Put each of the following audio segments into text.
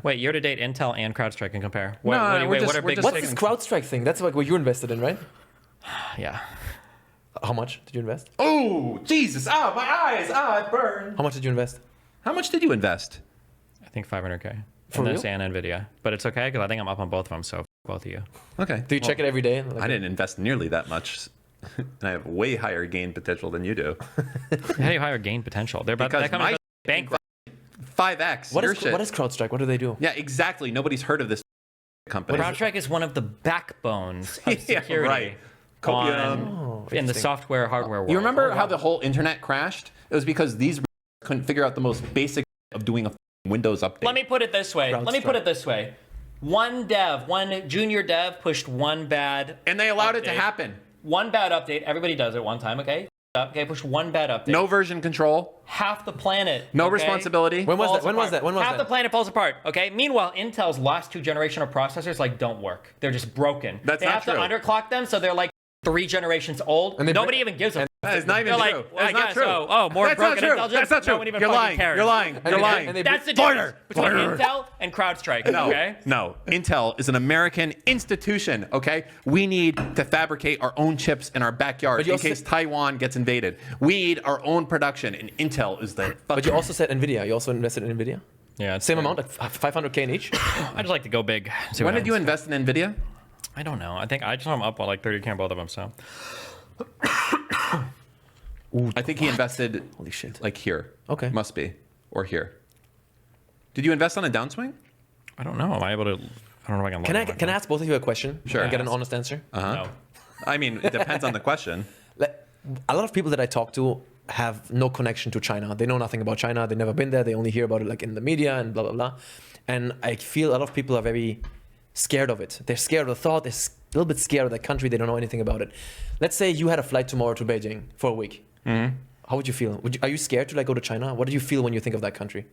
Wait, year to date, Intel and CrowdStrike can compare. What's this CrowdStrike thing? That's like what you invested in, right? Yeah. How much did you invest? Oh, Jesus. Ah, my eyes. Ah, it burned. How much did you invest? How much did you invest? I think 500K. For this real? and NVIDIA. But it's okay because I think I'm up on both of them, so both of you. Okay. Do you check it every day? I didn't invest nearly that much. And I have way higher gain potential than you do. How do you higher gain potential? They're about to come my bankrupt. 5x. What your is shit. CrowdStrike? What do they do? Yeah, exactly. Nobody's heard of this company. CrowdStrike is one of the bacoubones of Yeah, security right. in the software, hardware world. You remember how the whole internet crashed? It was because these couldn't figure out the most basic of doing a Windows update. Let me put it this way. One junior dev pushed one bad And they allowed it to update. happen. One bad update. Everybody does it one time, okay? Okay, push one bad update. No version control. Half the planet. No okay, responsibility. When was falls that? When was apart. that? When was Half that? the planet falls apart, okay? Meanwhile, Intel's last two generation of processors don't work. They're just broken. That's they not have true. to underclock them, so they're like 3 generations old. And Nobody even gives a That is not even They're true. like, That's I not guess, true. more That's broken not true. intelligence. That's not true. No one even You're fucking lying. cares. You're lying. And You're they- lying. and they- That's the Foreigner. difference between Foreigner. Intel and CrowdStrike, No, okay? no. Intel is an American institution, okay? We need to fabricate our own chips in our backyard But you in also- case Taiwan gets invaded. We need our own production, and Intel is the But you also said NVIDIA. You also invested in NVIDIA? Yeah, it's Same fair. amount, like 500K in each? I just like to go big. See When what did you happens. invest in NVIDIA? I don't know. I think I just know I'm up on like 30K on both of them, so. I think he invested Holy shit. like here. Okay. Must be. Or here. Did you invest on a downswing? I don't know. Am I able to? I don't know if I can. Can I ask both of you a question? Sure. And get an honest answer? No. I mean, it depends on the question. A lot of people that I talk to have no connection to China. They know nothing about China. They've never been there. They only hear about it like in the media and blah, blah, blah. And I feel a lot of people are very scared of it. They're scared of the thought. They're a little bit scared of the country. They don't know anything about it. Let's say you had a flight tomorrow to Beijing for a week. Mm-hmm. How would you feel? Are you scared to like go to China? What do you feel when you think of that country?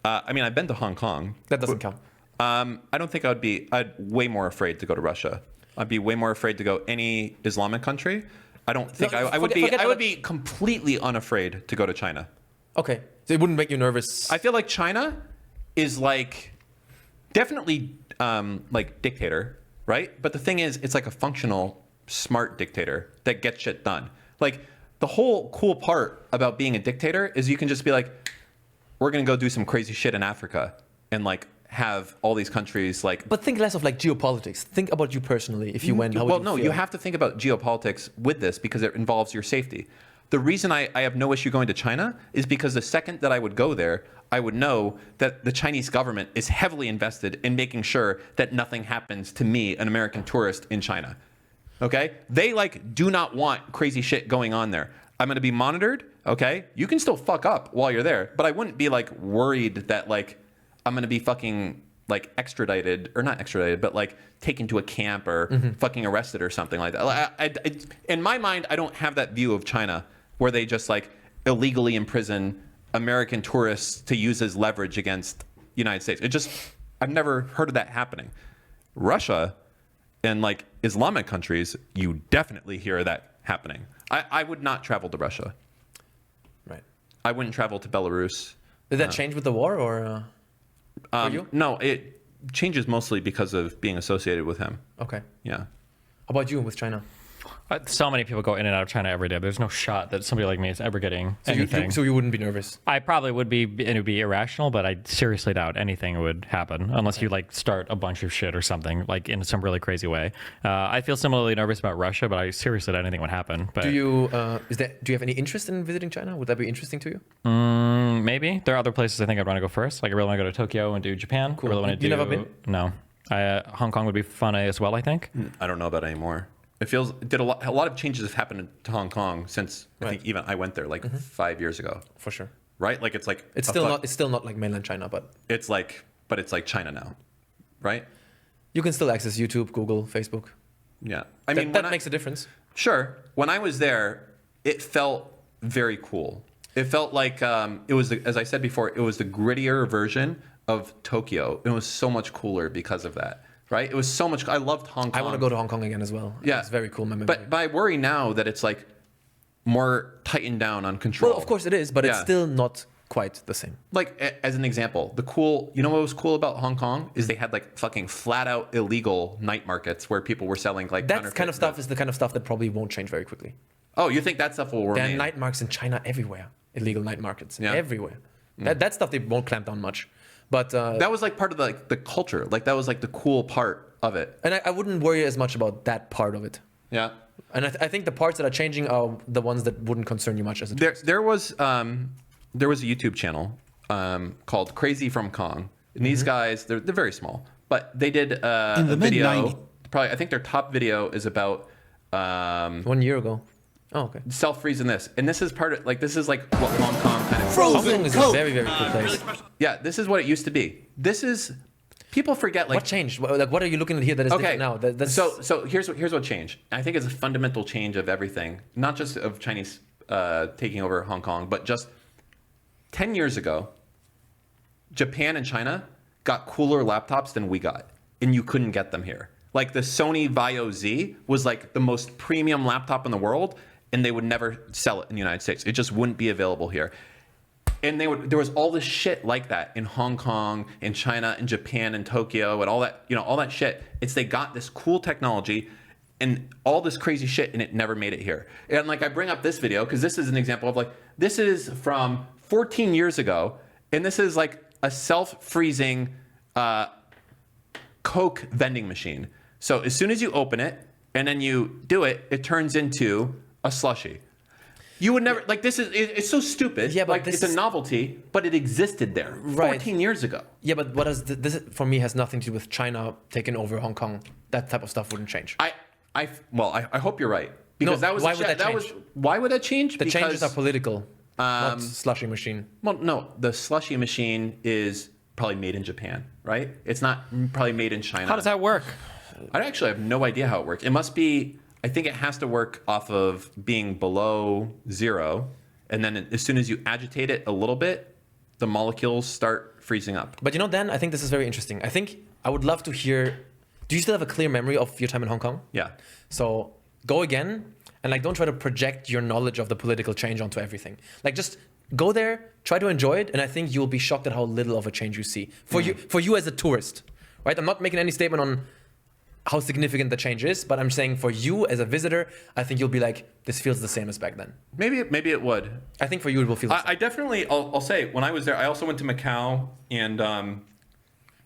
I mean, I've been to Hong Kong. That doesn't count. I don't think I'd way more afraid to go to Russia. I'd be way more afraid to go any Islamic country. I don't think I would be. I would be completely unafraid to go to China. Okay, so it wouldn't make you nervous. I feel like China is like definitely like dictator, right? But the thing is, it's like a functional, smart dictator that gets shit done. Like the whole cool part about being a dictator is you can just be like, we're gonna go do some crazy shit in Africa and like have all these countries like. But think less of like geopolitics. Think about you personally. If you went, how would Well, you no, feel? you have to think about geopolitics with this because it involves your safety. The reason I have no issue going to China is because the second that I would go there, I would know that the Chinese government is heavily invested in making sure that nothing happens to me, an American tourist in China. Okay? They like do not want crazy shit going on there. I'm going to be monitored, okay? You can still fuck up while you're there, but I wouldn't be like worried that like I'm going to be fucking like extradited or not extradited, but like taken to a camp or fucking arrested or something like that. In my mind, I don't have that view of China where they just like illegally imprison American tourists to use as leverage against the United States. I've never heard of that happening. Russia and like Islamic countries, you definitely hear that happening. I would not travel to Russia. Right. I wouldn't travel to Belarus. Did that change with the war or? For you? No, it changes mostly because of being associated with him. Okay. Yeah. How about you with China? So many people go in and out of China every day. There's no shot that somebody like me is ever getting anything. So you wouldn't be nervous? I probably would be, and it would be irrational, but I seriously doubt anything would happen unless you like start a bunch of shit or something like in some really crazy way. I feel similarly nervous about Russia, but I seriously doubt anything would happen. But Do you have any interest in visiting China? Would that be interesting to you? maybe there are other places I think I'd want to go first. Like I really want to go to Tokyo and do Japan. Cool. I really want to You do. never been? No. Hong Kong would be fun as well, I think. I don't know about it anymore. It feels a lot of changes have happened to Hong Kong since I think even I went there like 5 years ago. For sure. Right? Like it's like It's still not like mainland China, but it's like China now. Right? you can still access YouTube, Google, Facebook. Yeah. That makes a difference. Sure. When I was there, it felt very cool. It felt like it was, as I said before, it was the grittier version of Tokyo. It was so much cooler because of that. Right? It was so much. I loved Hong Kong. I want to go to Hong Kong again as well. Yeah. It's very cool memory. But I worry now that it's like more tightened down on control. Well, of course it is, but it's Yeah. still not quite the same. Like as an example, you know what was cool about Hong Kong is they had like fucking flat out illegal night markets where people were selling like That kind of stuff is the kind of stuff that probably won't change very quickly. Oh, you think that stuff will remain? There are night markets in China everywhere. Illegal night markets everywhere. Mm. That stuff they won't clamp down much. But that was like part of the culture. Like that was like the cool part of it. and I wouldn't worry as much about that part of it. Yeah. And I think the parts that are changing are the ones that wouldn't concern you much as a tourist. There was a YouTube channel called Crazy from Kong. And these guys, they're very small, but they did a video. Probably, I think their top video is about 1 year ago. Oh, okay. self-freezing this. And this is part of this is like what Hong Kong kind of Hong Kong is a very, very cool place. Yeah, this is what it used to be. This is people forget like What changed? Like, what are you looking at here that is different now? So here's what changed. I think it's a fundamental change of everything, not just of Chinese taking over Hong Kong, but just 10 years ago, Japan and China got cooler laptops than we got, and you couldn't get them here. Like the Sony Vaio Z was like the most premium laptop in the world, and they would never sell it in the United States. It just wouldn't be available here. And there was all this shit like that in Hong Kong, in China, in Japan, in Tokyo, and all that, all that shit. It's they got this cool technology and all this crazy shit, and it never made it here. And like I bring up this video because this is an example of like this is from 14 years ago, and this is like a self-freezing Coke vending machine. So as soon as you open it and then you do it, it turns into a slushie. You would never like this. It's so stupid. Yeah, but like it's a novelty, but it existed there 14 years ago. Yeah, but what does this for me has nothing to do with China taking over Hong Kong. That type of stuff wouldn't change. I hope you're right because No, that was why would that change? Why would that change? The changes are political, not slushy machine. Well, no, the slushy machine is probably made in Japan, right? It's not probably made in China. How does that work? I actually have no idea how it works. It must be. I think it has to work off of being below zero, and then as soon as you agitate it a little bit, the molecules start freezing up. But Dan, I think this is very interesting. I think I would love to hear. Do you still have a clear memory of your time in Hong Kong? Yeah. So go again, and like don't try to project your knowledge of the political change onto everything. Like just go there, try to enjoy it, and I think you'll be shocked at how little of a change you see for you as a tourist, right? I'm not making any statement on how significant the change is, but I'm saying for you as a visitor, I think you'll be like, this feels the same as back then. Maybe it would. I think for you it will feel the same. I definitely, I'll say, when I was there, I also went to Macau, and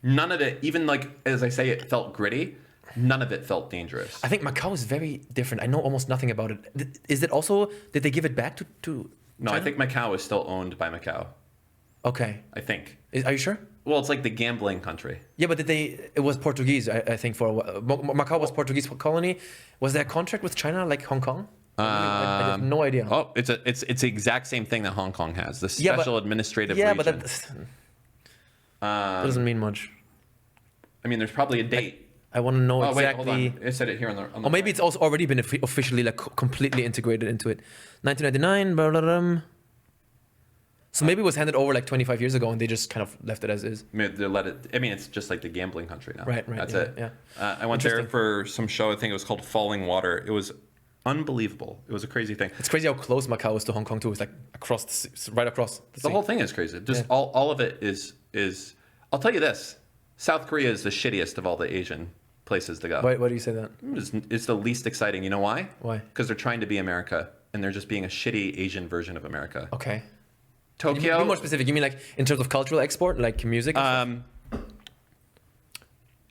none of it, even like, as I say, it felt gritty, none of it felt dangerous. I think Macau is very different. I know almost nothing about it. Is it also, did they give it back to No, China? I think Macau is still owned by Macau. Okay. I think. Are you sure? Well, it's like the gambling country. Yeah, but it was Portuguese, I think, for a while. Macau was Portuguese colony. Was there a contract with China like Hong Kong? I have no idea. Oh, it's the exact same thing that Hong Kong has. The special administrative region. Yeah, but that doesn't mean much. I mean, there's probably a date. I want to know exactly. Wait, hold on. It said it here on the Or maybe it's also already been officially like completely integrated into it. 1999. Blah, blah, blah. So maybe it was handed over like 25 years ago and they just kind of left it as is. They let it. I mean, it's just like the gambling country now. Right. That's yeah, it. Yeah. I went there for some show. I think it was called Falling Water. It was unbelievable. It was a crazy thing. It's crazy how close Macau is to Hong Kong too. It's like right across the sea. The whole thing is crazy. Just all of it is. I'll tell you this: South Korea is the shittiest of all the Asian places to go. Why do you say that? It's the least exciting. You know why? Why? Because they're trying to be America, and they're just being a shitty Asian version of America. Okay. Tokyo. Be more specific. You mean like in terms of cultural export, like music? I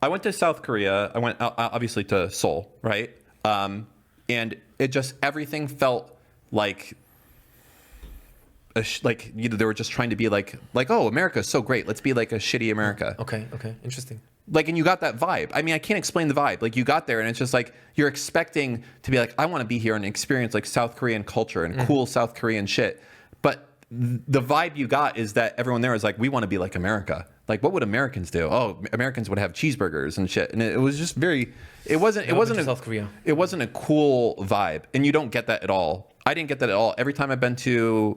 went to South Korea. I went obviously to Seoul, right? And it just everything felt like they were just trying to be like oh, America's so great. Let's be like a shitty America. Okay, interesting. Like, and you got that vibe. I mean, I can't explain the vibe. Like, you got there, and it's just like you're expecting to be like, I want to be here and experience like South Korean culture and cool South Korean shit. But the vibe you got is that everyone there is like, we want to be like America. Like, what would Americans do? Oh, Americans would have cheeseburgers and shit. And it was just very. It wasn't South Korea. It wasn't a cool vibe, and you don't get that at all. I didn't get that at all. Every time I've been to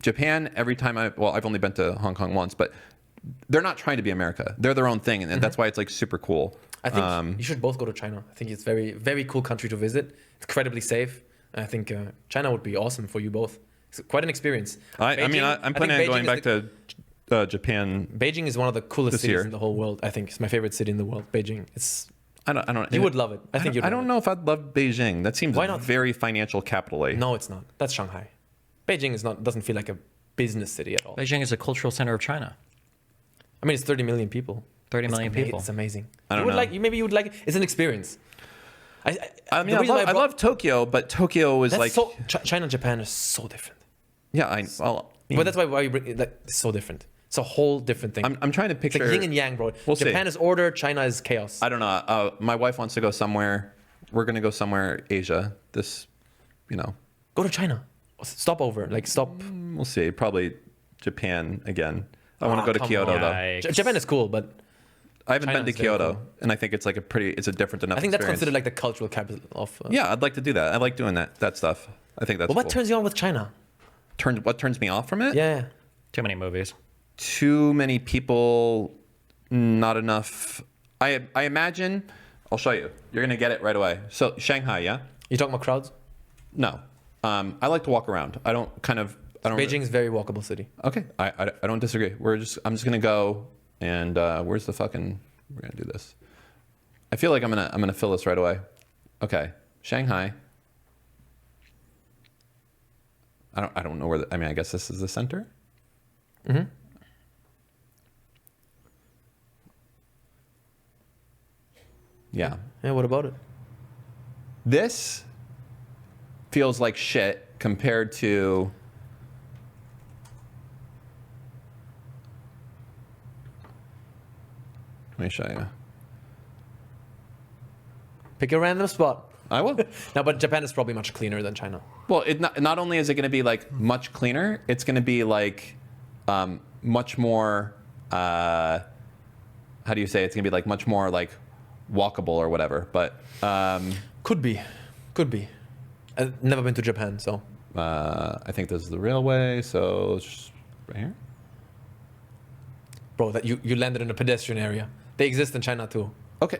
Japan, I've only been to Hong Kong once, but they're not trying to be America. They're their own thing, and that's why it's like super cool. I think you should both go to China. I think it's very, very cool country to visit. It's incredibly safe. And I think China would be awesome for you both. It's quite an experience. I'm Beijing- planning on think going Beijing back is to Japan. Beijing is one of the coolest This cities year. in the whole world. I think it's my favorite city in the world. Beijing. I don't. You would love it. I think you'd. I don't know if I'd love Beijing. That seems Why not? very financial capital-y. No, it's not. That's Shanghai. Beijing is not. Doesn't feel like a business city at all. Beijing is a cultural center of China. I mean, it's 30 million people. 30 million people. It's amazing. I don't you would know. like. Maybe you would like. It's an experience. I the mean, reason I love Tokyo, but Tokyo is That's like, so, China and Japan are so different. yeah, But that's why you bring like it's so different. It's a whole different thing. I'm trying to It's picture. like yin and yang, bro. We'll see. Japan is order, China is chaos. I don't know. My wife wants to go somewhere. We're gonna go somewhere Asia. Go to China. Stop over. Like stop. We'll see. Probably Japan again. I want to go to come Kyoto on. though. Yikes. Japan is cool, but I haven't China been to is very Kyoto, cool. and I think it's like it's a different enough. I think that's experience. considered like the cultural capital of. Yeah, I'd like to do that. I like doing that stuff. I think that's. But what cool. turns you on with China? What turns me off from it? Yeah. Too many movies. Too many people, not enough. I imagine. I'll show you. You're gonna get it right away. So Shanghai, yeah? You talking about crowds? No. I like to walk around. I don't. Beijing is a very walkable city. Okay. I don't disagree. I'm just gonna go and where's the fucking? We're gonna do this. I feel like I'm gonna fill this right away. Okay. Shanghai. I don't know where. I guess this is the center. Mm-hmm. Yeah. Yeah. What about it? This feels like shit compared to. Let me show you. Pick a random spot. I will. No, but Japan is probably much cleaner than China. Well, not only is it going to be like much cleaner, it's going to be like much more. How do you say? It's going to be like much more like walkable or whatever. But Could be. I've never been to Japan, so. I think this is the railway. So it's just right here. Bro, that you landed in a pedestrian area. They exist in China too. Okay.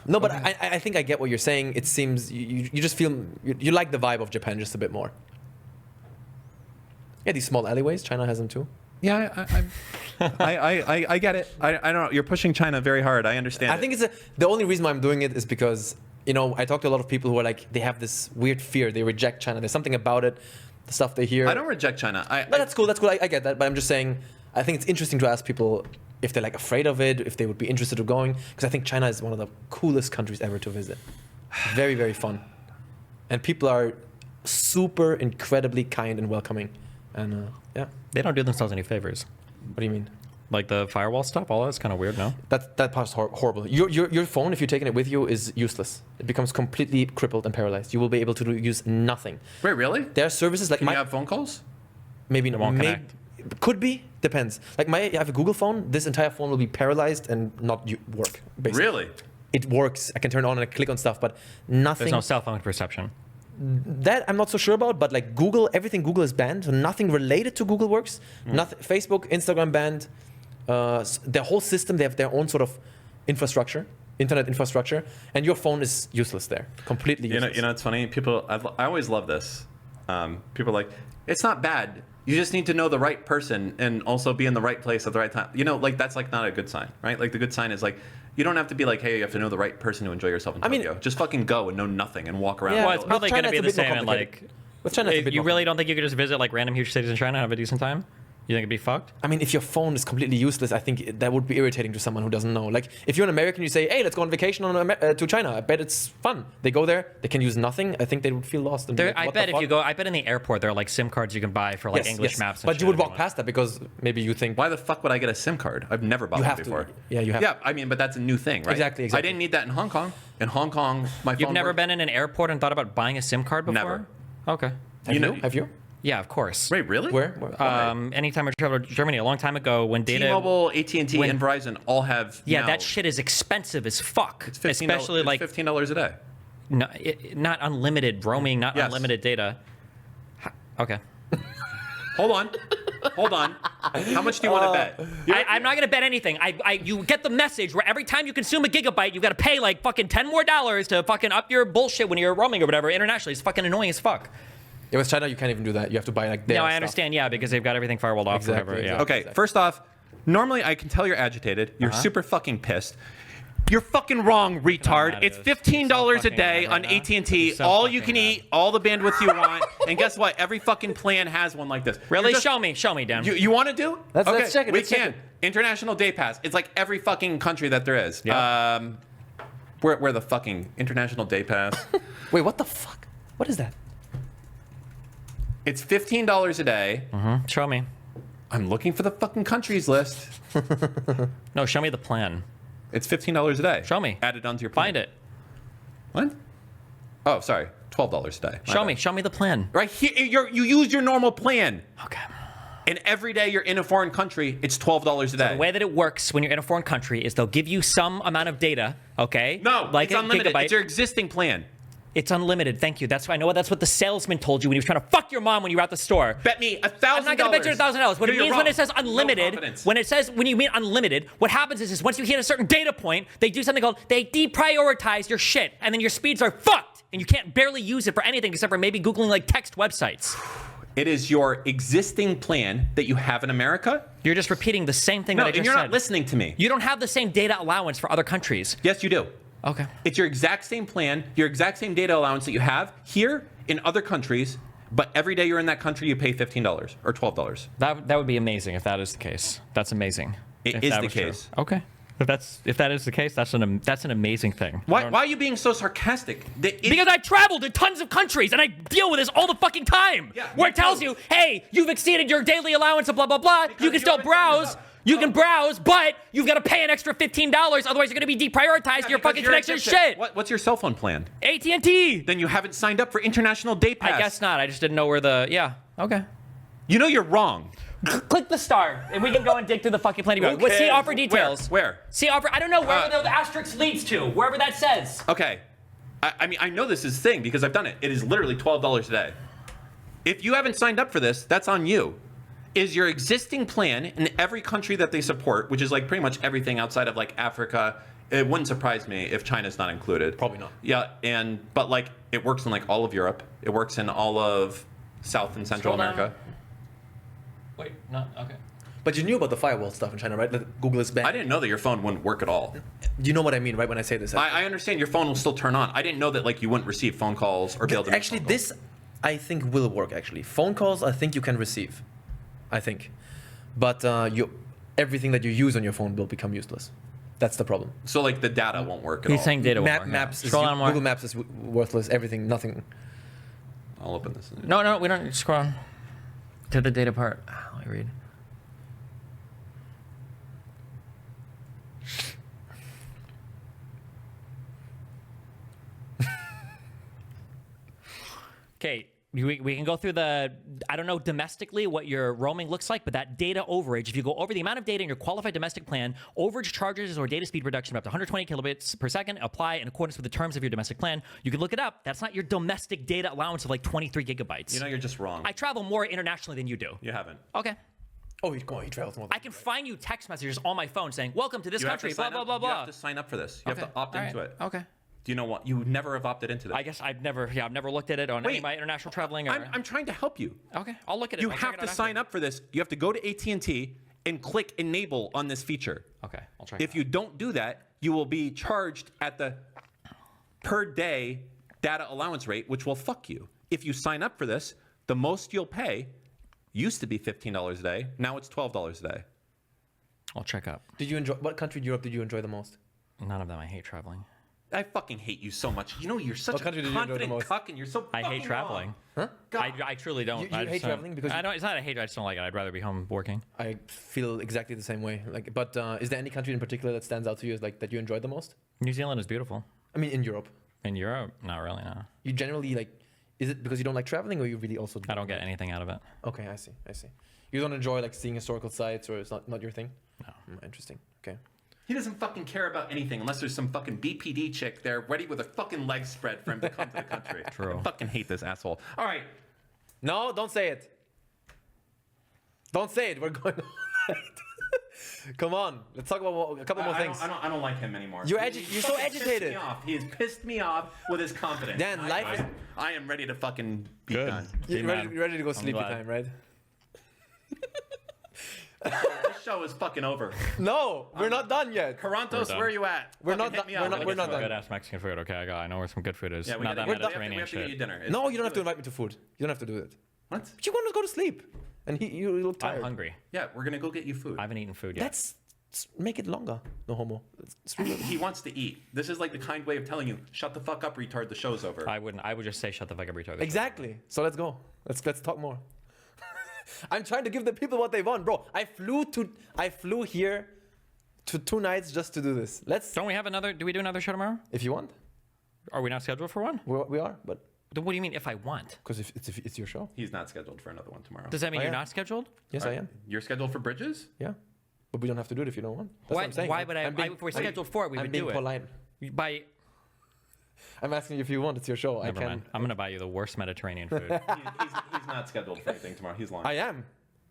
No, but I think I get what you're saying. It seems you just feel you like the vibe of Japan just a bit more. Yeah, these small alleyways. China has them too. Yeah, I get it. I don't know. You're pushing China very hard. I understand. I think the only reason why I'm doing it is because I talk to a lot of people who are like they have this weird fear. They reject China. There's something about it, the stuff they hear. I don't reject China. No, that's cool. That's cool. I get that. But I'm just saying, I think it's interesting to ask people if they're like afraid of it, if they would be interested in going, because I think China is one of the coolest countries ever to visit. Very, very fun, and people are super incredibly kind and welcoming. And yeah, They don't do themselves any favors. what do you mean? Like the firewall stuff, all that's kind of weird, no? That part's horrible. Your phone, if you're taking it with you, is useless. It becomes completely crippled and paralyzed. You will be able to use nothing. Wait, really? There are services like Can you have phone calls? maybe It won't maybe, connect. could be, depends. Like I have a Google phone. This entire phone will be paralyzed and not work. Basically. Really? It works. I can turn it on and click on stuff, but nothing. There's no cell phone perception. That I'm not so sure about. But like Google, everything Google is banned. So nothing related to Google works. Nothing. Facebook, Instagram banned. Their whole system. They have their own sort of infrastructure, internet infrastructure, and your phone is useless there. Completely useless. You know, it's funny. People, I always love this. People are like, it's not bad. You just need to know the right person and also be in the right place at the right time. Like that's like not a good sign, right? Like the good sign is like, you don't have to be like, hey, you have to know the right person to enjoy yourself in Tokyo. Just fucking go and know nothing and walk around. Yeah, Well, it's with probably going China, to be it's a the bit more same. Like, complicated. With China, it's a bit you more really don't think you could just visit like random huge cities in China and have a decent time? You think it'd be fucked? I mean, if your phone is completely useless, I think that would be irritating to someone who doesn't know. Like, if you're an American, you say, hey, let's go on vacation to China. I bet it's fun. They go there, they can use nothing. I think they would feel lost. And be like, I what the bet if fuck? you go, I bet in the airport there are like SIM cards you can buy for like Yes, English yes. maps. And But shit you would if walk want. past that because maybe you think, Why the fuck would I get a SIM card? I've never bought You one have to. before. Yeah, you have Yeah, to. I mean, but that's a new thing, right? Exactly. I didn't need that in Hong Kong. In Hong Kong, my phone. You've never worked. been in an airport and thought about buying a SIM card before? Never. Okay. have you? Yeah, of course. Wait, really? Where? Anytime I traveled to Germany a long time ago when data. T-Mobile, AT&T, and Verizon all have. Yeah, now, that shit is expensive as fuck. It's $15, Especially it's like $15 a day. not unlimited roaming, not Yes. unlimited data. Okay. Hold on. hold on. How much do you want to bet? I'm not gonna bet anything. You get the message where every time you consume a gigabyte, you gotta pay like fucking $10 more to fucking up your bullshit when you're roaming or whatever internationally. It's fucking annoying as fuck. Yeah, with China, you can't even do that. You have to buy like their No, I stuff. understand. Yeah, because they've got everything firewalled off. Exactly, Whatever. Yeah. exactly. Okay, first off, normally I can tell you're agitated. You're super fucking pissed. You're fucking wrong, retard. mad at It's this. $15 a fucking day mad right on now. AT&T. I'm so All you fucking can mad. eat, all the bandwidth you want. And guess what? Every fucking plan has one like this. Really? You're just- Show me, Dan. You want to do? Let's check it, We let's check can. it. International Day Pass. It's like every fucking country that there is. Yeah. Where the fucking International Day Pass? Wait, what the fuck? What is that? It's $15 a day. Show me. I'm looking for the fucking countries list. No, show me the plan. It's $15 a day. Show me. Added onto your plan. Find it. What? Oh, sorry. $12 a day. My Show bad. me. Show me the plan. Right here, you use your normal plan. Okay. And every day you're in a foreign country, it's $12 a day. The way that it works when you're in a foreign country is they'll give you some amount of data. Okay. No, like it's a unlimited. gigabyte. It's your existing plan. It's unlimited. Thank you. That's why I know that's what the salesman told you when he was trying to fuck your mom when you were at the store. Bet me $1,000. I'm not gonna bet you $1,000. What it You're means when wrong. it says No unlimited, confidence. when you mean unlimited, what happens is once you hit a certain data point, they do something called they deprioritize your shit, and then your speeds are fucked, and you can't barely use it for anything except for maybe googling like text websites. It is your existing plan that you have in America. You're just repeating the same thing No, that I and just you're said. not listening to me. You don't have the same data allowance for other countries. Yes, you do. Okay. It's your exact same plan, your exact same data allowance that you have here in other countries, but every day you're in that country, you pay $15 or $12. That would be amazing if that is the case. That's amazing. It If is that the was true. case. Okay. If that is the case, that's an amazing thing. Why are you being so sarcastic? Because I traveled to tons of countries and I deal with this all the fucking time. Yeah, where me it tells too. you, hey, you've exceeded your daily allowance of blah blah blah. You can you still haven't signed browse. this up. You can browse, but you've got to pay an extra $15. Otherwise, you're going to be deprioritized. Your fucking connection is shit. What's your cell phone plan? AT&T. Then you haven't signed up for International Day Pass. I guess not. I just didn't know where the Okay. You know you're wrong. Click the star, and we can go and dig through the fucking plan. Who See cares? offer details. Where? See offer. I don't know wherever the asterisk leads to. Wherever that says. Okay. I mean, I know this is a thing because I've done it. It is literally $12 a day. If you haven't signed up for this, that's on you. Is your existing plan in every country that they support, which is like pretty much everything outside of like Africa, it wouldn't surprise me if China's not included. Probably not. Yeah, but like it works in like all of Europe. It works in all of South and Central Scroll down. America. Wait, no. Okay. But you knew about the firewall stuff in China, right? That Google is banned. I didn't know that your phone wouldn't work at all. You know what I mean, right? When I say this. I understand your phone will still turn on. I didn't know that like you wouldn't receive phone calls or be able to make Actually, phone calls. this I think will work. Actually, phone calls I think you can receive. I think, but everything that you use on your phone will become useless. That's the problem. So like the data won't work at all. He's saying data. won't work. Maps. Scroll down more. Google Maps is worthless. Everything. Nothing. I'll open this. No, we don't scroll on to the data part. Let me read. Okay, we can go through the, I don't know domestically what your roaming looks like, but that data overage, if you go over the amount of data in your qualified domestic plan, overage charges or data speed reduction of up to 120 kilobits per second apply in accordance with the terms of your domestic plan. You can look it up. That's not your domestic data allowance of like 23 gigabytes. You know you're just wrong. I travel more internationally than you do. You haven't. Okay. Oh, you travels more. I can find you text messages on my phone saying, welcome to this You have country, to blah, sign blah, up. blah, You blah. have to sign up for this. You have to opt into it. Okay. Do you know what? You never have opted into this. I guess I've never looked at it on any of my international traveling. Or... I'm trying to help you. Okay, I'll look at it. You I'll check have it to out sign after. up for this. You have to go to AT&T and click enable on this feature. Okay, I'll try. If you don't do that, you will be charged at the per day data allowance rate, which will fuck you. If you sign up for this, the most you'll pay used to be $15 a day. Now it's $12 a day. I'll check up. Did you enjoy? What country in Europe did you enjoy the most? None of them. I hate traveling. I fucking hate you so much. You know, you're such What a country did you enjoy the confident most? cuck and you're so I hate fucking traveling. wrong. Huh? I truly don't. You I hate just don't- traveling because I don't. It's not a hate. I just don't like it. I'd rather be home working. I feel exactly the same way. Like, but is there any country in particular that stands out to you as like that you enjoyed the most? New Zealand is beautiful. I mean, in Europe, In Europe, not really. No, you generally like. Is it because you don't like traveling, or you really also? I don't get anything out of it. Okay, I see. You don't enjoy like seeing historical sites, or it's not your thing. No. Interesting. Okay. He doesn't fucking care about anything unless there's some fucking BPD chick there ready with her fucking legs spread for him to come to the country. True. I fucking hate this asshole. All right. No, don't say it. Don't say it. We're going all night. Come on. Let's talk about a couple more things. I don't like him anymore. You're so agitated. Me off. He has pissed me off with his confidence. Dan, life is... I am ready to fucking be Good. done. You're ready to go sleepy glad. time, right? This show is fucking over. No, we're not done yet. Carantos, where are you at? We're not Fucking hit done- me up. we're not done. Good ass Mexican food. Okay, I know where some good food is. Yeah, we Not that gotta- Mediterranean we have to get you shit. dinner. No, you don't have to invite me to food. You don't have to do it. What? You want to go to sleep, and you look tired. I'm hungry. Yeah, we're gonna go get you food. I haven't eaten food yet. Make it longer. No homo. It's really... He wants to eat. This is like the kind way of telling you, shut the fuck up, retard. The show's over. I wouldn't. I would just say shut the fuck up, retard. Exactly. So let's go. Let's talk more. I'm trying to give the people what they want, bro. I flew here to 2 nights just to do this. Don't we have another? Do we do another show tomorrow? If you want, Are we not scheduled for one? we are, but Then what do you mean if I want? because if it's your show. He's not scheduled for another one tomorrow. Does that mean I you're am. not scheduled? Yes, I am. You're scheduled for Bridges? Yeah, but we don't have to do it if you don't want. That's Why- what I'm saying. why would I- I'm being- if we're scheduled for it, we I'm would being do it. polite. By I'm asking you if you want. It's your show. never I can. mind. I'm gonna buy you the worst Mediterranean food. He's not scheduled for anything tomorrow. He's lying. I am.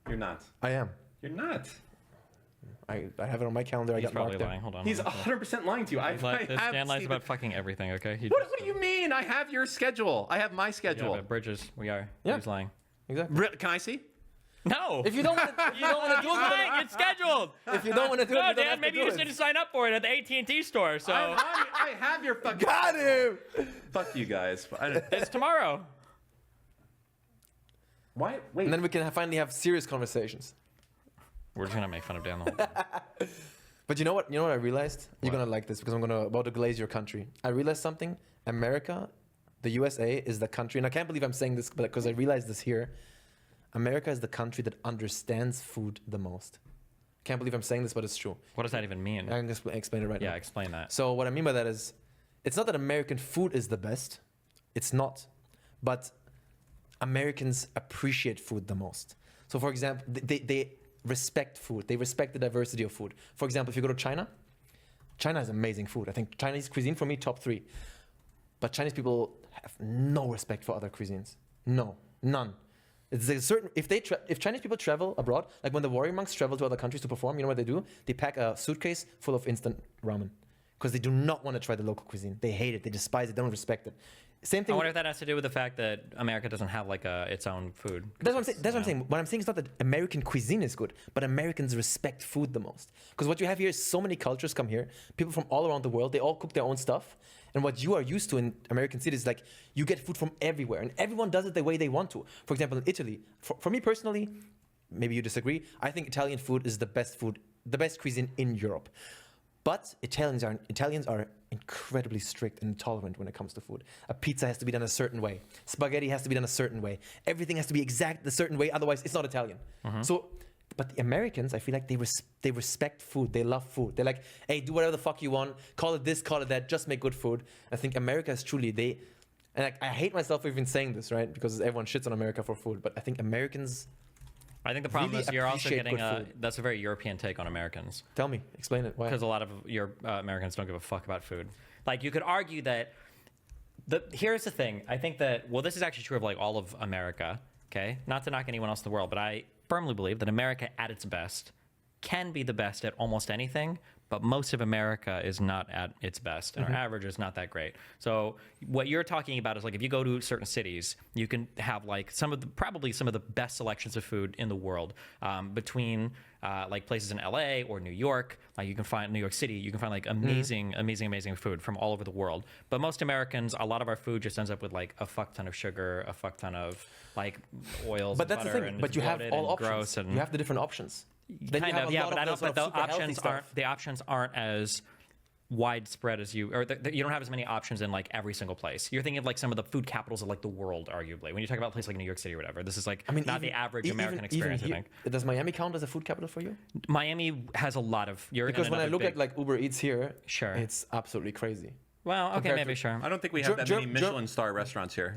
You're not. I am. You're not. I have it on my calendar. I He's got probably marked there. lying. Hold on. He's 100% lying to you. I Like, this have Dan lies seen about it. fucking everything. Okay. He What do you mean? I have your schedule. I have my Yeah, schedule. but Bridges, we are. Yeah. He's lying. Exactly. Can I see? No. If you don't want to, He's lying. It's scheduled. if you don't want to do it, No, you don't Dan. have Maybe to you do just it. didn't sign up for it at the AT&T store. So I have your fucking. Got him. Fuck you guys. it's tomorrow. Why? Wait. And then we can finally have serious conversations. We're just gonna make fun of Dan the whole time. But you know what? You know what I realized? You're gonna like this because I'm about to glaze your country. I realized something. America, the USA, is the country, and I can't believe I'm saying this, but because I realized this here. America is the country that understands food the most. Can't believe I'm saying this, but it's true. What does that even mean? I can explain it right now. Yeah, explain that. So what I mean by that is, it's not that American food is the best. It's not. But Americans appreciate food the most. So for example, they respect food. They respect the diversity of food. For example, if you go to China, China has amazing food. I think Chinese cuisine for me, top 3. But Chinese people have no respect for other cuisines. No, none. It's a certain, if Chinese people travel abroad, like when the warrior monks travel to other countries to perform, you know what they do? They pack a suitcase full of instant ramen because they do not want to try the local cuisine. They hate it. They despise it. They don't respect it. Same thing. I wonder if that has to do with the fact that America doesn't have like its own food. That's what I'm saying. That's what I'm saying. What I'm saying is not that American cuisine is good, but Americans respect food the most. Because what you have here is so many cultures come here. People from all around the world, they all cook their own stuff. And what you are used to in American cities is like you get food from everywhere, and everyone does it the way they want to. For example, in Italy, for me personally, maybe you disagree. I think Italian food is the best cuisine in Europe. But Italians are incredibly strict and intolerant when it comes to food. A pizza has to be done a certain way. Spaghetti has to be done a certain way. Everything has to be exact a certain way, otherwise it's not Italian. So, but the Americans, I feel like they respect food. They love food. They're like, hey, do whatever the fuck you want. Call it this, call it that. Just make good food. I think America is truly and I hate myself for even saying this, right? Because everyone shits on America for food. But I think Americans. I think the problem really is you're also appreciate getting good food. that's a very European take on Americans. Tell me, explain it. Why? Because a lot of your Americans don't give a fuck about food. Like you could argue that here's the thing. I think that this is actually true of like all of America. Okay, not to knock anyone else in the world, but I firmly believe that America at its best can be the best at almost anything, but most of America is not at its best, and our average is not that great. So what you're talking about is like if you go to certain cities, you can have like probably some of the best selections of food in the world between like places in LA or New York. Like you can find New York City, you can find like amazing food from all over the world. But most Americans, a lot of our food just ends up with like a fuck ton of sugar, a fuck ton of like oils. But and that's the butter, thing. and But it's you have bloated all and options. gross and You have the different options. Then kind you have of, a yeah, lot but I don't. sort But of the super healthy options stuff. aren't. The options aren't as widespread as you, or you don't have as many options in like every single place. You're thinking of like some of the food capitals of like the world, arguably. When you talk about a place like New York City or whatever, this is like not even- the average even- American even experience. here- I think Does Miami count as a food capital for you? Miami has a lot of. Because when I look at like Uber Eats here, Sure. it's absolutely crazy. well, okay, compared maybe to- sure. I don't think we have that Ger- many Ger- Michelin star restaurants here.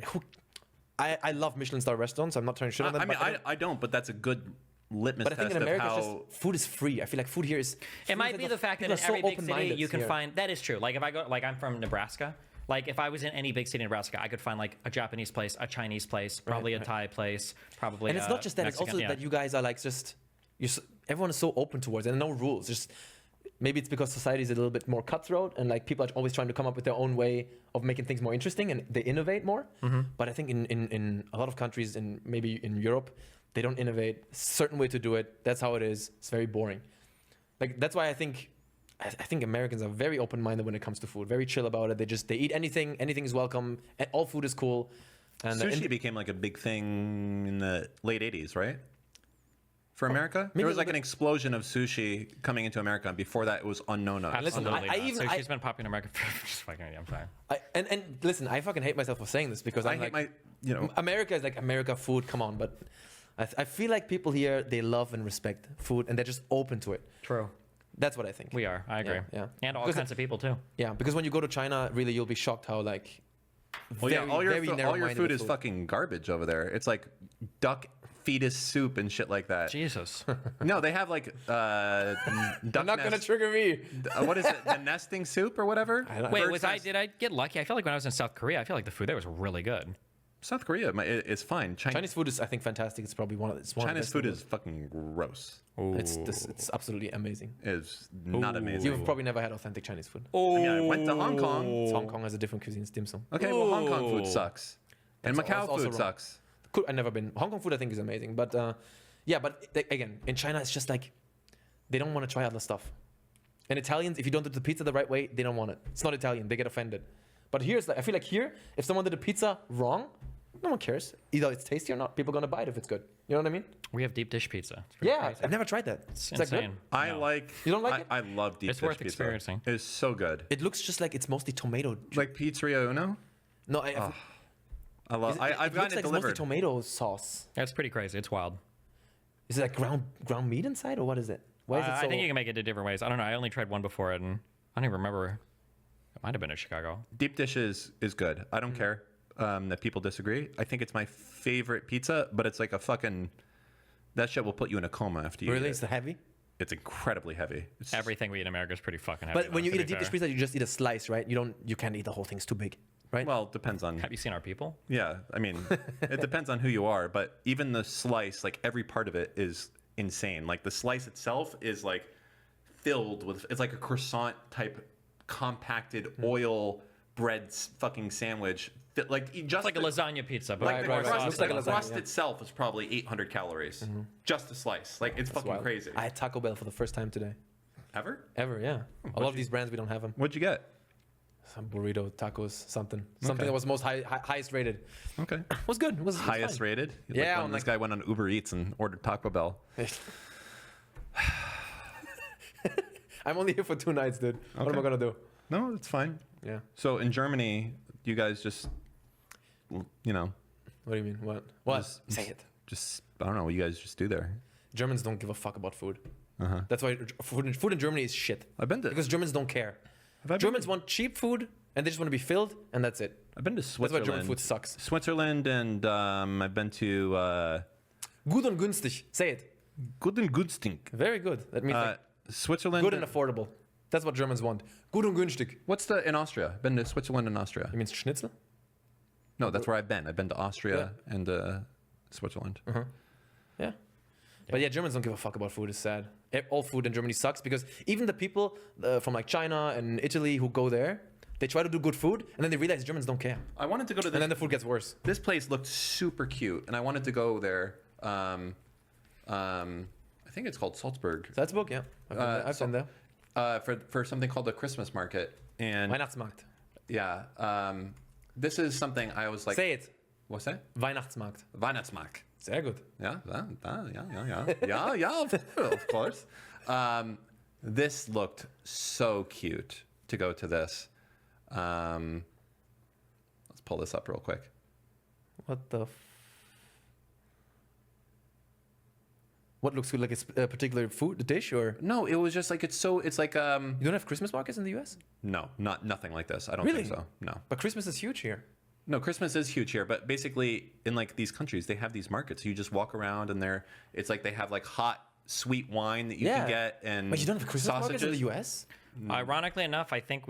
I love Michelin star restaurants. I'm not trying to shit on them. I mean, but I don't, but that's a good litmus but I think test in of America, how. just, food is free. I feel like food here is. It might be the fact that in every big city you can find. That is true. Like if I go, like I'm from Nebraska. Like if I was in any big city in Nebraska, I could find like a Japanese place, a Chinese place, probably a Thai place, probably. And it's not just that; Mexican, it's also that you guys are like everyone is so open towards it, and no rules. Just maybe it's because society is a little bit more cutthroat, and like people are always trying to come up with their own way of making things more interesting, and they innovate more. But I think in a lot of countries, and maybe in Europe, they don't innovate. Certain way to do it. That's how it is. It's very boring. Like that's why I think Americans are very open-minded when it comes to food. Very chill about it. They eat anything. Anything is welcome. And all food is cool. And Sushi became like a big thing in the late 80s, right? For America? maybe There a was like little an explosion of sushi coming into America. Before that, it was unknown. listen, Absolutely not. I Sushi's been popular in America for just fucking. I'm sorry. and listen, I fucking hate myself for saying this because I'm I hate like, my, America is like America food. Come on, but I feel like people here they love and respect food, and they're just open to it. True. That's what I think. We are. I agree. Yeah. And all Because kinds of people too. Yeah, because when you go to China, really you'll be shocked how like well, yeah, all your narrow-minded food the is fucking garbage over there. It's like duck fetus soup and shit like that. Jesus. No, they have like duck I'm not gonna nest, trigger me. what is it? The nesting soup or whatever? Wait, Bird's nest. did I get lucky? I feel like when I was in South Korea, I feel like the food there was really good. South Korea is fine. Chinese food is I think fantastic. It's probably one of the Chinese best in food the is fucking gross. world. It's absolutely amazing. It's not amazing. You've probably never had authentic Chinese food. I mean, I went to Hong Kong. Hong Kong has a different cuisine, it's dim sum. Okay, well, Hong Kong food sucks. And That's Macau also food wrong. sucks. I've never been. Hong Kong food I think is amazing, but again, in China it's just like they don't want to try other stuff. And Italians, if you don't do the pizza the right way, they don't want it. It's not Italian. They get offended. But here's I feel like here, if someone did a pizza wrong, no one cares. Either it's tasty or not. People are gonna buy it if it's good. You know what I mean? We have deep dish pizza. It's pretty Yeah, crazy. I've never tried that. It's Is that good? insane. I No. like. You don't like it? I love deep It's dish worth pizza. experiencing. It's so good. It looks just like it's mostly tomato. Like Pizzeria Uno. No, I love. I've it looks gotten it like it's mostly delivered. tomato sauce. That's pretty crazy. It's wild. Is it like ground meat inside, or what is it? Why is it so? I think you can make it in different ways. I don't know. I only tried one before it, and I don't even remember. It might have been in Chicago. Deep dish is good. I don't care that people disagree. I think it's my favorite pizza, but it's like a fucking. That shit will put you in a coma after you Really, eat it's it. heavy. It's incredibly heavy. It's Everything we eat in America is pretty fucking heavy. But when though, you to eat a be deep dish fair. pizza, you just eat a slice, right? You can't eat the whole thing. It's too big, right? well, it depends on. Have you seen our people? Yeah, I mean, it depends on who you are, but even the slice, like every part of it is insane. Like the slice itself is like filled with, it's like a croissant type compacted oil bread fucking sandwich. Like just It's like a lasagna pizza, but Like the right. crust, Looks like a the lasagna, crust yeah. itself is probably 800 calories. Just a slice. Like it's fucking Wild. crazy. I had Taco Bell for the first time today. Ever? Ever, yeah. A lot of these brands we don't have them. What'd you get? Some burrito, tacos, something that was most highest rated. Okay. It was good. It was Highest fine. rated? Yeah, Like when I'm this like- guy went on Uber Eats and ordered Taco Bell. I'm only here for 2 nights, dude. What am I Okay. gonna do? No, it's fine. Yeah. So in Germany, you guys just, you know, What do you mean? What? Just- Say it. just, I don't know what you guys just do there. Germans don't give a fuck about food. Uh-huh. That's why food in Germany is shit. I've been to, Because Germans don't care. Have I been Germans to- want cheap food and they just want to be filled, and that's it. I've been to That's why Switzerland. German food sucks. Switzerland, and I've been to Gut und günstig. Say it. Good and Günstig. Very good. That means like Switzerland. good and affordable. That's what Germans want. Gut und günstig. What's the in Austria? I've been to Switzerland and Austria. You mean Schnitzel? No, that's where I've been. I've been to Austria and Switzerland. Yeah. But yeah, Germans don't give a fuck about food. It's sad. All food in Germany sucks because even the people from like China and Italy who go there, they try to do good food and then they realize Germans don't care. I wanted to go to And this. then the food gets worse. This place looked super cute, and I wanted to go there. I think it's called Salzburg. Salzburg, yeah. I've been there. For something called the Christmas market, and Weihnachtsmarkt. yeah, this is something I was like. Say it. What's that? Weihnachtsmarkt. Weihnachtsmarkt. Sehr gut. Yeah, of course. This looked so cute to go to this. Let's pull this up real quick. What the What looks good? Like a particular food dish, or No, it was just like it's like you don't have Christmas markets in the U.S.? no, nothing like this. I don't Really? think so. No. But Christmas is huge here. No, Christmas is huge here, but basically in like these countries, they have these markets. You just walk around and it's like they have like hot, sweet wine that you can get and But you don't have Christmas markets in the sausages. U.S. Ironically enough, I think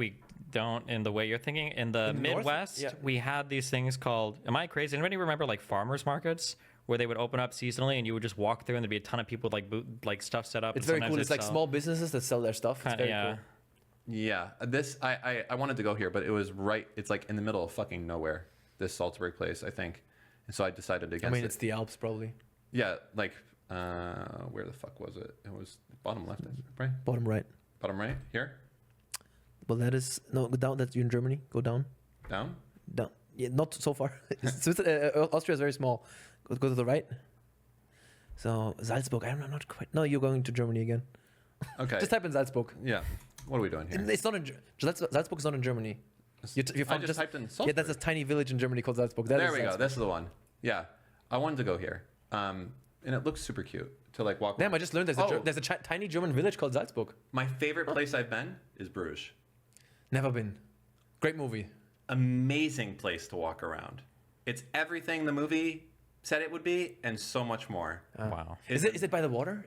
don't in the way you're thinking. In the In the north? Midwest, Yeah. we had these things called. Am I crazy? Anybody remember like farmers markets where they would open up seasonally and you would just walk through and there'd be a ton of people with like stuff set up. It's and very sometimes cool. It's they'd like sell- small businesses that sell their stuff. It's Kinda, very yeah. cool. Yeah, this I wanted to go here, but it was right. It's like in the middle of fucking nowhere. This Salzburg place, I think, and so I decided against I mean, it. it's the Alps probably. Yeah, like where the fuck was it? It was bottom left, right? Bottom right. Bottom right here, Well, that is no go down. That's you in Germany. Go down. down. Down. Yeah, not so far. Austria is very small. Go to the right. So Salzburg. I'm not quite. No, you're going to Germany again. Okay. Just type in Salzburg. Yeah. What are we doing here? It's not in Salzburg is not in Germany. You I just typed in Yeah, Salzburg. that's a tiny village in Germany called Salzburg. That There is we go. Salzburg. This is the one. Yeah, I wanted to go here, and it looks super cute to like walk. Damn, I just learned there's a tiny German village called Salzburg. My favorite place I've been is Bruges. Never been. Great movie. Amazing place to walk around. It's everything the movie said it would be, and so much more. Wow. Is it by the water?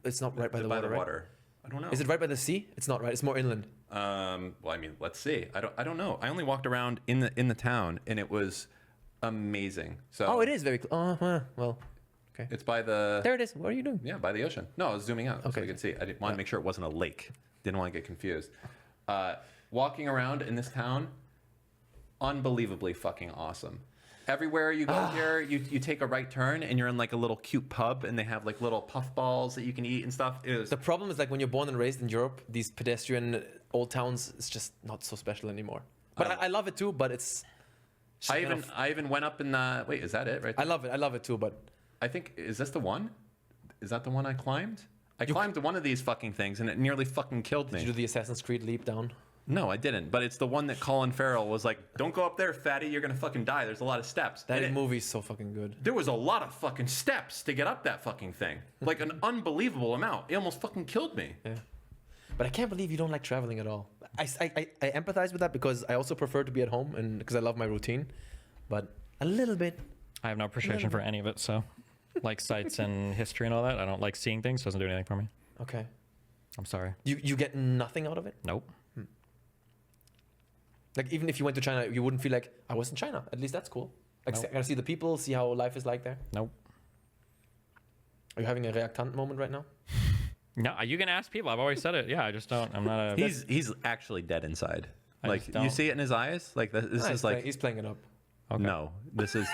It's not right by the water, right? water. I don't know. Is it right by the sea? It's not right. It's more inland. Well, I mean, let's see. I don't know. I only walked around in the town, and it was amazing. So Oh, it is very. Well, okay. It's by the There it is. What are you doing? Yeah, by the ocean. No, I was zooming out so Okay. I could see. I didn't want to make sure it wasn't a lake. Didn't want to get confused. Walking around in this town, unbelievably fucking awesome. Everywhere you go here, you take a right turn and you're in like a little cute pub and they have like little puff balls that you can eat and stuff. It was, The problem is like when you're born and raised in Europe, these pedestrian old towns, it's just not so special anymore. But I love it too. But it's. I even went up in the. Wait, is that it right I there? love it. I love it too. But I think, is this the one? Is that the one I climbed? I climbed one of these fucking things and it nearly fucking killed me. did you do the Assassin's Creed leap down? No, I didn't. But it's the one that Colin Farrell was like, "Don't go up there, fatty. You're gonna fucking die. There's a lot of steps." That And movie's so fucking good. there was a lot of fucking steps to get up that fucking thing. Like an unbelievable amount. It almost fucking killed me. Yeah. But I can't believe you don't like traveling at all. I empathize with that because I also prefer to be at home and because I love my routine. But a little bit. I have no appreciation for any of it. So, like sites and history and all that, I don't like seeing things. Doesn't do anything for me. Okay. I'm sorry. You get nothing out of it? Nope. Like even if you went to China, you wouldn't feel like I was in China. At least that's cool. Like Nope. I gotta see the people, see how life is like there. Nope. Are you having a reactant moment right now? No, you can ask people. I've always said it. Yeah, I just don't. I'm not a. He's actually dead inside. I Like just you don't. see it in his eyes. Like this Ah, is like he's playing it up. Okay. no. This is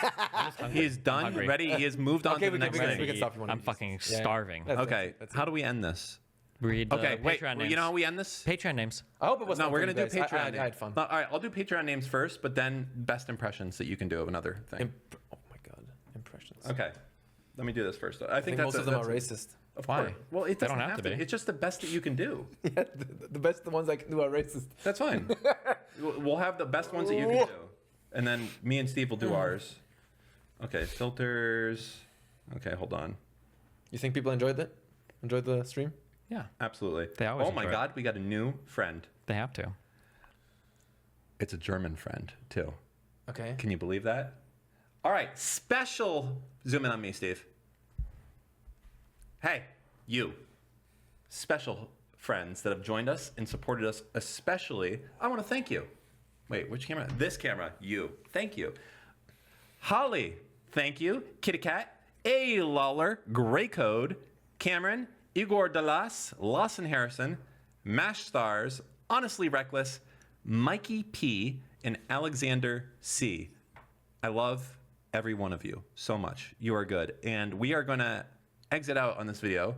he's done, hungry. ready. He has moved on Okay, to the we can- next we can- thing. we can stop if you want to I'm eat. fucking Yeah, yeah. starving. That's- Okay, that's how do we end this? Read Okay, wait. Patreon Well, names. you know how we end this? Patreon names. I hope it was. No, fun we're for gonna you do guys. Patreon. I had fun. All right, I'll do Patreon names first, but then best impressions that you can do of another thing. Oh my god, impressions. Okay, let me do this first. I I think that's most a- of them are that's a- racist. Of Why? course. Well, it They doesn't don't have to be. It's just the best that you can do. Yeah, the best ones I can do are racist. That's fine. We'll have the best ones that you can do, and then me and Steve will do ours. Okay, filters. Okay, hold on. You think people enjoyed it? Enjoyed the stream? Yeah, Absolutely. They always Oh my enjoy it. God, we got a new friend. they have to. It's a German friend too. Okay. Can you believe that? All right, special zoom in on me, Steve. Hey, you. Special friends that have joined us and supported us, especially. I want to thank you. Wait, which camera? This camera. You. Thank you. Holly, thank you. Kitty Cat, A. Lawler, Gray Code, Cameron, Igor Dallas, Lawson Harrison, Mash Stars, Honestly Reckless, Mikey P, and Alexander C. I love every one of you so much. You are good. And we are going to exit out on this video.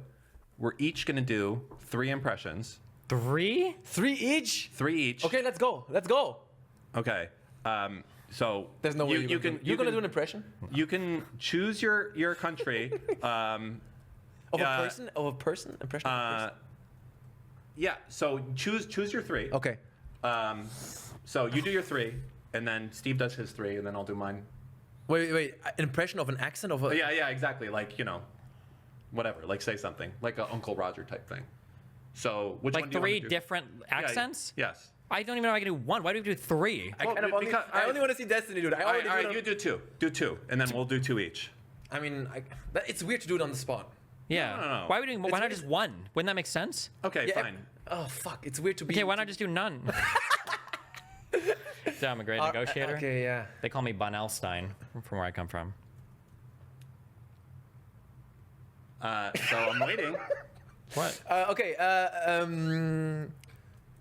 We're each going to do 3 impressions. 3? 3 each? 3 each. Okay, let's go. Let's go. Okay. So There's no way you're gonna do an impression You can choose your country. of Yeah. a person. Of a person. Impression of a person. Yeah. So choose your 3. Okay. So you do your 3, and then Steve does his 3, and then I'll do mine. Wait. An impression of an accent of a. Yeah, exactly. Like, whatever. Like, say something. Like a Uncle Roger type thing. So which one Like do you want 3 to do? different accents? Yes. I don't even know how I can do 1. Why do we do 3? Well, because- I only want to see Destiny, dude. I All already right, do it you on- do 2. Do 2, and then we'll do 2 each. I mean, it's weird to do it on the spot. Yeah. No. Why are we doing? Why It's- not just 1? Wouldn't that make sense? Okay, Yeah, fine. Oh fuck! It's weird to be. Okay, why not just do none? So I'm a great negotiator. Okay, yeah. They call me Bonelstein from where I come from. So I'm waiting. What?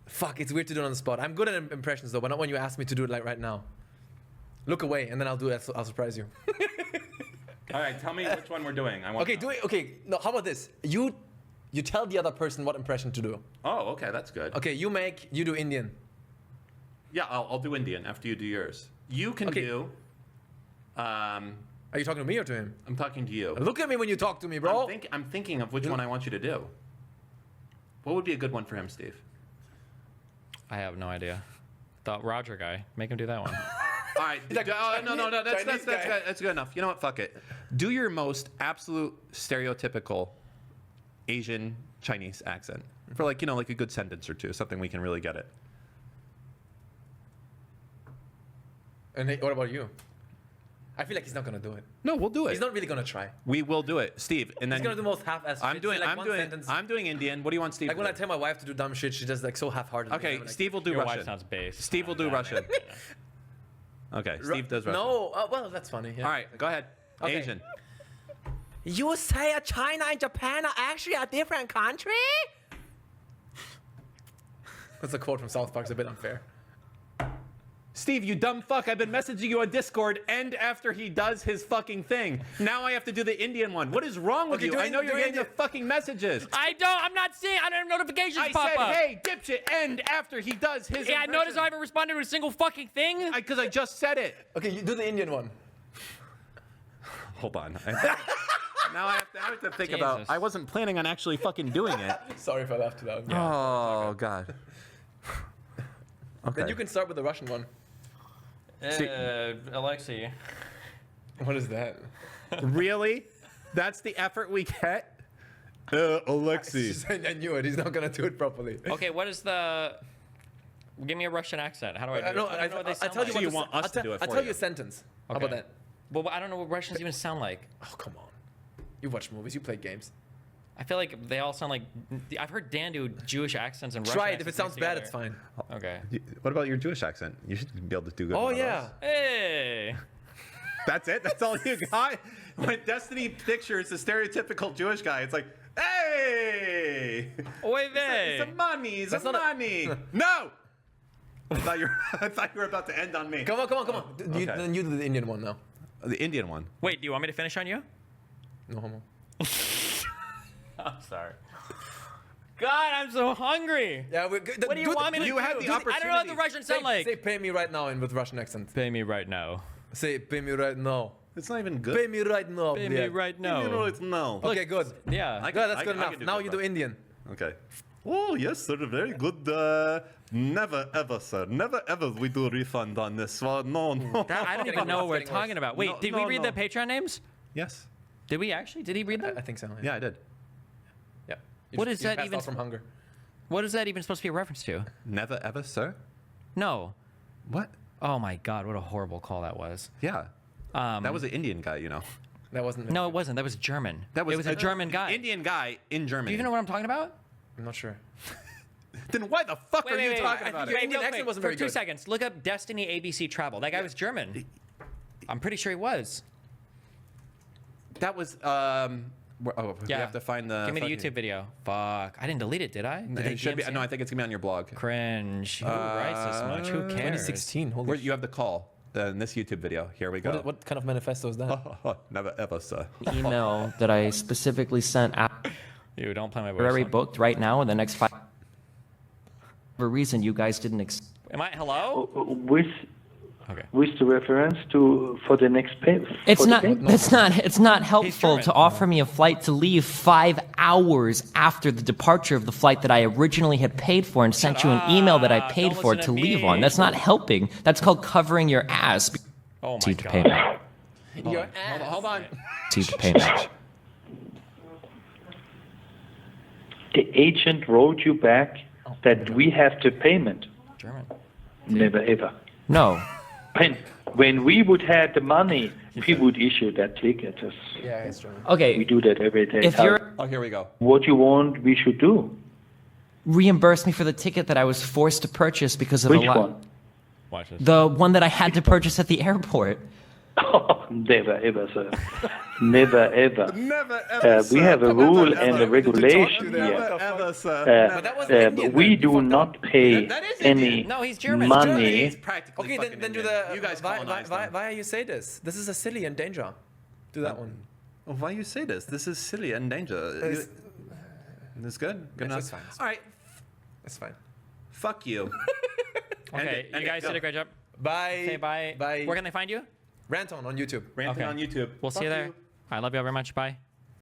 Fuck, it's weird to do it on the spot. I'm good at impressions though, but not when you ask me to do it like right now. Look away, and then I'll do it. I'll surprise you. All right, tell me which one we're doing. I want. Okay, do it. Okay, no. How about this? You tell the other person what impression to do. Oh, okay, that's good. Okay, you do Indian. Yeah, I'll do Indian after you do yours. You can do. Are you talking to me or to him? I'm talking to you. Look at me when you talk to me, bro. I'm thinking of which one I want you to do. What would be a good one for him, Steve? I have no idea. The Roger guy. Make him do that one. All right. No. That's good enough. You know what? Fuck it. Do your most absolute stereotypical Asian Chinese accent for like a good sentence or two, something we can really get it. And hey, what about you? I feel like he's not gonna do it. No, we'll do it. He's not really gonna try. We will do it, Steve. And then He's gonna do most half-assed. I'm shit. doing. Say, like, I'm one doing. sentence. I'm doing Indian. What do you want, Steve? Like to when I do? tell my wife to do dumb shit, she does like so half-hearted. Okay, Like, Steve will do Your wife Russian. sounds based. Steve will do Russian. Okay, Steve does Russian. No, well that's funny. Yeah. All right, go ahead. Okay. Asian. You say China and Japan are actually a different country? That's a quote from South Park. It's a bit unfair. Steve, you dumb fuck. I've been messaging you on Discord and after he does his fucking thing. Now I have to do the Indian one. What is wrong with you? I know you're getting the fucking messages. I'm not seeing. I don't have notifications I pop said, up. hey, dipshit, end after he does his Yeah, I impression. noticed I haven't responded to a single fucking thing. Because I just said it. Okay, you do the Indian one. Hold on. Now I have to think about. Jesus. I wasn't planning on actually fucking doing it. Sorry if I laughed too loud. Oh God. Okay. Then you can start with the Russian one. Alexei. What is that? Really? That's the effort we get? Alexei. I knew it. He's not gonna do it properly. Okay, what is the? Give me a Russian accent. How do I do it? No, I don't know what they I'll sound tell you like. So you want us to do it I'll for tell you. you a sentence. How Okay. about that? Well, I don't know what Russians even sound like. Oh, come on. You watch movies. You play games. I feel like they all sound like. I've heard Dan do Jewish accents and Russian Try it. If it accents sounds bad, together. it's fine. Okay. What about your Jewish accent? You should be able to do good. Oh one of yeah. those. Hey. That's it? That's all you got? When Destiny pictures the stereotypical Jewish guy, it's like, hey! Oy It's vey. a money, it's That's a not a- money. No! I thought you were about to end on me. Come on. Okay. Then you do the Indian one now. The Indian one. Wait, do you want me to finish on you? No homo. I'm sorry. God, I'm so hungry. Yeah, we're good. What do you want me to you do? had the I don't know what the opportunity. Russians sound like. Say pay me right now with Russian accent. Pay me right now. Say pay me right now. It's not even good. Pay me right now. Pay me yeah. right now. You know, it's no. Okay, good. Yeah. Good, that's good I enough. can do Now good, you do bro. Indian. Okay. Oh, yes, sir. Very good. Never ever, sir. Never ever we do refund on this one. No, no. That, I don't Getting even know worse, what we're getting worse. talking about. Wait, No, did we no, read no. the Patreon names? Yes. Did we actually? Did he read them? I think so. Yeah, I did. Yeah. What is that passed even- out from hunger? What is that even supposed to be a reference to? Never ever, sir. No. What? Oh my God, what a horrible call that was. Yeah. That was an Indian guy, you know. That wasn't. No, it wasn't. That was German. That was it was a German guy. Indian guy in Germany. Do you even know what I'm talking about? I'm not sure. Then why the fuck are you talking I about think it? your Indian accent wasn't very For 2 good. seconds, look up Destiny ABC Travel. That guy was German. I'm pretty sure he was. That was we have to find the. Give me the fucking- YouTube video. Fuck. I didn't delete it, did I? Did It they should be. DMC? No, I think it's gonna be on your blog. Cringe. Who writes this much? Who cares? 2016. Holy Where you have the call in this YouTube video. Here we go. What kind of manifesto is that? Never ever, sir. email that I specifically sent You don't play my voice. already on. booked right now in the next 5. For a reason you guys didn't. Am I? Hello? with Okay. with the reference to for the next pay. It's for the not. payment. It's not helpful German. to offer me a flight to leave 5 hours after the departure of the flight that I originally had paid for and sent you an email that I up. paid Don't for listen to to leave me. on. That's not helping. That's called covering your ass. Oh my Receive the God. payment. Your Hold on. Receive the payment. The agent wrote you back that we have the payment. German. Never ever. No. When we would have the money, we would issue that ticket. Yeah, it's German. We Okay. do that every day. If you're Oh, here we go. What you want, we should do. reimburse me for the ticket that I was forced to purchase because of Which a lot. one? Watch this. The one that I had to purchase at the airport. Oh, never ever, sir. Never ever. Never ever. We have a rule and a Never regulation ever, here. ever, sir. But that was Indian, We man. You do fucked not up. pay That is any Indian. No, he's German. money. He's practically Okay, fucking then do Indian. the. You guys why, colonized them. why you say this? This is a silly and danger. Do that one. Oh, why you say this? This is silly and danger. It's- It's good. Good It's enough. just fine. All right. That's fine. Fuck you. Okay, you guys did a great job. Bye. Say bye. Bye. Where can they find you? Ranton on YouTube. Ranting Okay. on YouTube. We'll see you Fuck there. I love you all very much. Bye.